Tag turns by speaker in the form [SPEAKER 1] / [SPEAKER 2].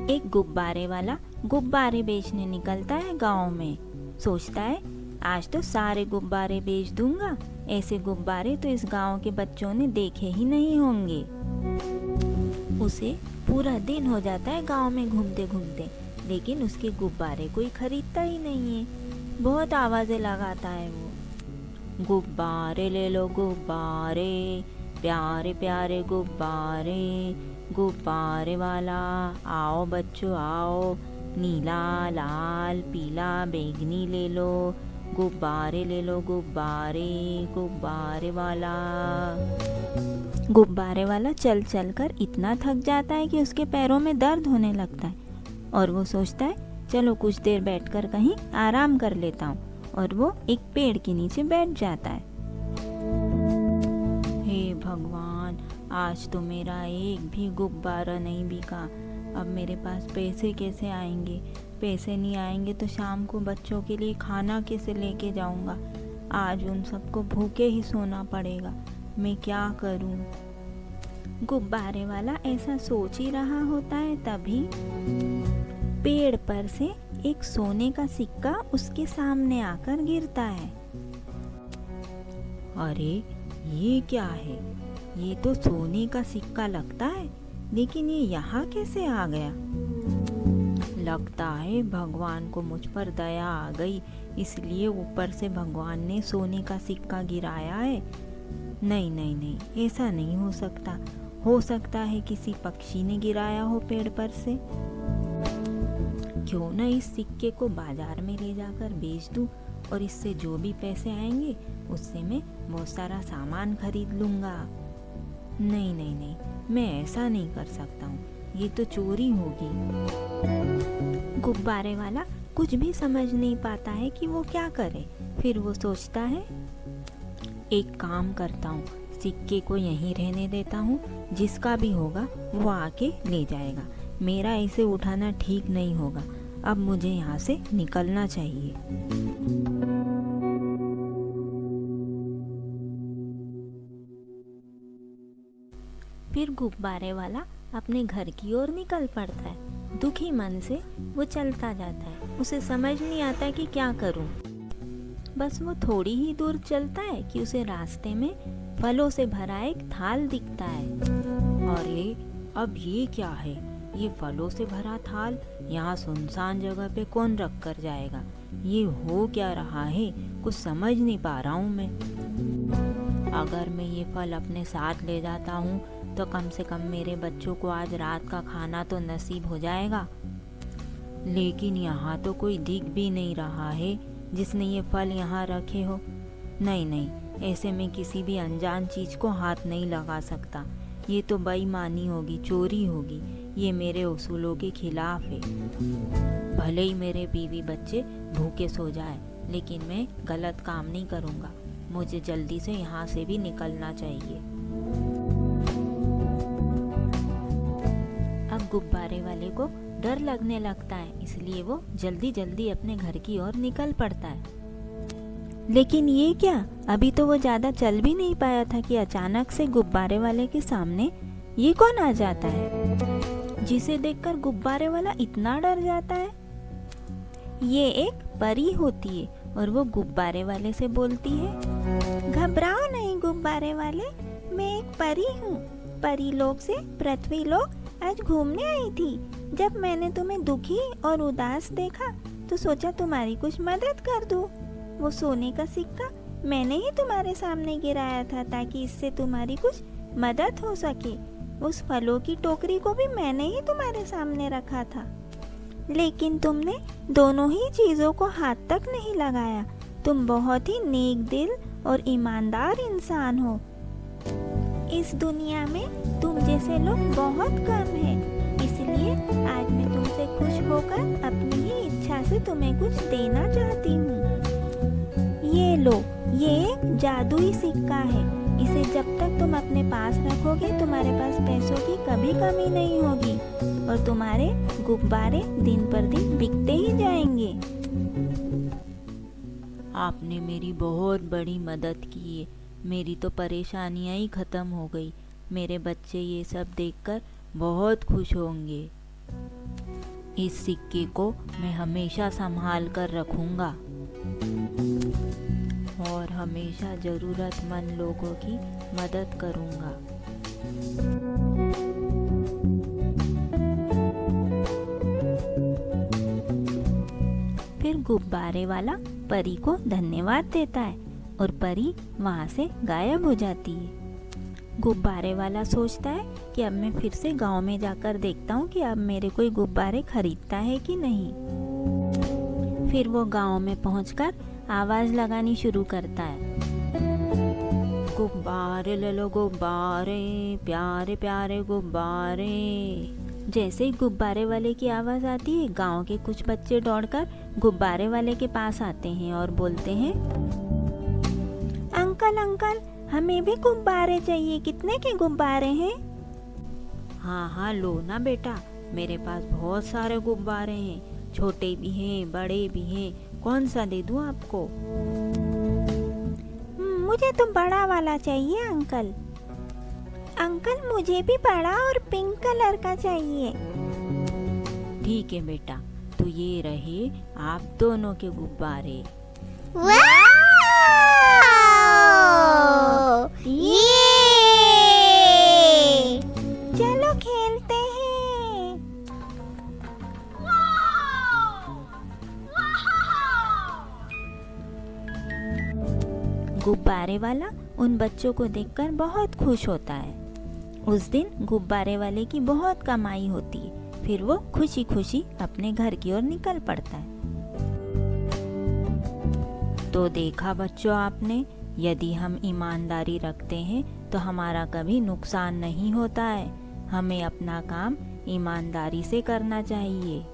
[SPEAKER 1] एक गुब्बारे वाला गुब्बारे बेचने निकलता है गांव में। सोचता है आज तो सारे गुब्बारे बेच दूंगा, ऐसे गुब्बारे तो इस गांव के बच्चों ने देखे ही नहीं होंगे। उसे पूरा दिन हो जाता है गांव में घूमते घूमते, लेकिन उसके गुब्बारे कोई खरीदता ही नहीं है। बहुत आवाज़ें लगाता है वो, गुब्बारे ले लो गुब्बारे, प्यारे प्यारे गुब्बारे, गुब्बारे वाला आओ बच्चों आओ, नीला लाल पीला बैंगनी ले लो, गुब्बारे ले लो गुब्बारे, गुब्बारे वाला। गुब्बारे वाला चल चल कर इतना थक जाता है कि उसके पैरों में दर्द होने लगता है और वो सोचता है चलो कुछ देर बैठकर कहीं आराम कर लेता हूँ, और वो एक पेड़ के नीचे बैठ जाता है। हे भगवान, आज तो मेरा एक भी गुब्बारा नहीं बिका। अब मेरे पास पैसे कैसे आएंगे? पैसे नहीं आएंगे तो शाम को बच्चों के लिए खाना कैसे लेके जाऊंगा? आज उन सबको भूखे ही सोना पड़ेगा। मैं क्या करूं? गुब्बारे वाला ऐसा सोच ही रहा होता है, तभी पेड़ पर से एक सोने का सिक्का उसके सामने आकर गिरता है। अरे ये क्या है? ये तो सोने का सिक्का लगता है, लेकिन ये यहाँ कैसे आ गया? लगता है भगवान को मुझ पर दया आ गई, इसलिए ऊपर से भगवान ने सोने का सिक्का गिराया है। नहीं नहीं नहीं, ऐसा नहीं हो सकता है किसी पक्षी ने गिराया हो पेड़ पर से। क्यों न इस सिक्के को बाजार में ले जाकर बेच दूं, और इससे जो भी पैसे आएंगे उससे मैं बहुत सारा सामान खरीद लूंगा। नहीं नहीं नहीं, मैं ऐसा नहीं कर सकता हूँ, ये तो चोरी होगी। गुब्बारे वाला कुछ भी समझ नहीं पाता है कि वो क्या करे। फिर वो सोचता है एक काम करता हूँ, सिक्के को यहीं रहने देता हूँ, जिसका भी होगा वो आके ले जाएगा। मेरा इसे उठाना ठीक नहीं होगा, अब मुझे यहाँ से निकलना चाहिए। फिर गुब्बारे वाला अपने घर की ओर निकल पड़ता है। दुखी मन से वो चलता जाता है। उसे समझ नहीं आता कि क्या करूं। बस वो थोड़ी ही दूर चलता है कि उसे रास्ते में फलों से भरा एक थाल दिखता है। और अब ये क्या है? ये फलों से भरा थाल यहाँ सुनसान जगह पे कौन रख कर जाएगा? ये हो क्या रहा है? कुछ समझ नहीं पा रहा हूँ मैं। अगर मैं ये फल अपने साथ ले जाता हूँ तो कम से कम मेरे बच्चों को आज रात का खाना तो नसीब हो जाएगा। लेकिन यहाँ तो कोई दिख भी नहीं रहा है जिसने ये फल यहाँ रखे हो। नहीं नहीं, ऐसे में किसी भी अनजान चीज को हाथ नहीं लगा सकता। ये तो बेईमानी होगी, चोरी होगी। ये मेरे उसूलों के खिलाफ है। भले ही मेरे बीवी बच्चे भूखे सो जाए, लेकिन मैं गलत काम नहीं करूँगा। मुझे जल्दी से यहाँ से भी निकलना चाहिए। अब गुब्बारे वाले को डर लगने लगता है, इसलिए वो जल्दी जल्दी अपने घर की ओर निकल पड़ता है। लेकिन ये क्या? अभी तो वो ज्यादा चल भी नहीं पाया था कि अचानक से गुब्बारे वाले के सामने ये कौन आ जाता है, जिसे देखकर गुब्बारे वाला इतना डर जाता है। ये एक परी होती है और वो गुब्बारे वाले से बोलती है, घबराओ नहीं गुब्बारे वाले, मैं एक परी हूँ। परी लोक से पृथ्वी लोक आज घूमने आई थी। जब मैंने तुम्हें दुखी और उदास देखा तो सोचा तुम्हारी कुछ मदद कर दूं। वो सोने का सिक्का मैंने ही तुम्हारे सामने गिराया था ताकि इससे तुम्हारी कुछ मदद हो सके। उस फलों की टोकरी को भी मैंने ही तुम्हारे सामने रखा था, लेकिन तुमने दोनों ही चीजों को हाथ तक नहीं लगाया। तुम बहुत ही नेक दिल और ईमानदार इंसान हो। इस दुनिया में तुम जैसे लोग बहुत कम हैं, इसलिए आज मैं तुमसे खुश होकर अपनी ही इच्छा से तुम्हें कुछ देना चाहती हूँ। ये लो, ये एक जादुई सिक्का है। इसे जब तक तुम अपने पास रखोगे तुम्हारे पास पैसों की कभी कमी नहीं होगी और तुम्हारे गुब्बारे दिन पर दिन बिकते ही जाएंगे। आपने मेरी बहुत बड़ी मदद की है। मेरी तो परेशानियां ही खत्म हो गई। मेरे बच्चे ये सब देखकर बहुत खुश होंगे। इस सिक्के को मैं हमेशा संभाल कर रखूंगा और हमेशा जरूरतमंद लोगों की मदद करूंगा। फिर गुब्बारे वाला परी को धन्यवाद देता है और परी वहाँ से गायब हो जाती है। गुब्बारे वाला सोचता है कि अब मैं फिर से गांव में जाकर देखता हूँ कि अब मेरे कोई गुब्बारे खरीदता है कि नहीं। फिर वो गांव में पहुंचकर आवाज लगानी शुरू करता है, गुब्बारे ले लो गुब्बारे, प्यारे प्यारे गुब्बारे। जैसे ही गुब्बारे वाले की आवाज आती है, गांव के कुछ बच्चे दौड़कर गुब्बारे वाले के पास आते हैं और बोलते हैं, अंकल अंकल, हमें भी गुब्बारे चाहिए, कितने के गुब्बारे हैं? हाँ हाँ लो ना बेटा, मेरे पास बहुत सारे गुब्बारे हैं, छोटे भी हैं बड़े भी हैं, कौन सा दे दूँ आपको? मुझे तो बड़ा वाला चाहिए अंकल। अंकल मुझे भी बड़ा और पिंक कलर का चाहिए। ठीक है बेटा, तो ये रहे आप दोनों के गुब्बारे।
[SPEAKER 2] ये
[SPEAKER 1] चलो खेलते हैं। गुब्बारे वाला उन बच्चों को देखकर बहुत खुश होता है। उस दिन गुब्बारे वाले की बहुत कमाई होती है। फिर वो खुशी खुशी अपने घर की ओर निकल पड़ता है। तो देखा बच्चों आपने, यदि हम ईमानदारी रखते हैं तो हमारा कभी नुकसान नहीं होता है। हमें अपना काम ईमानदारी से करना चाहिए।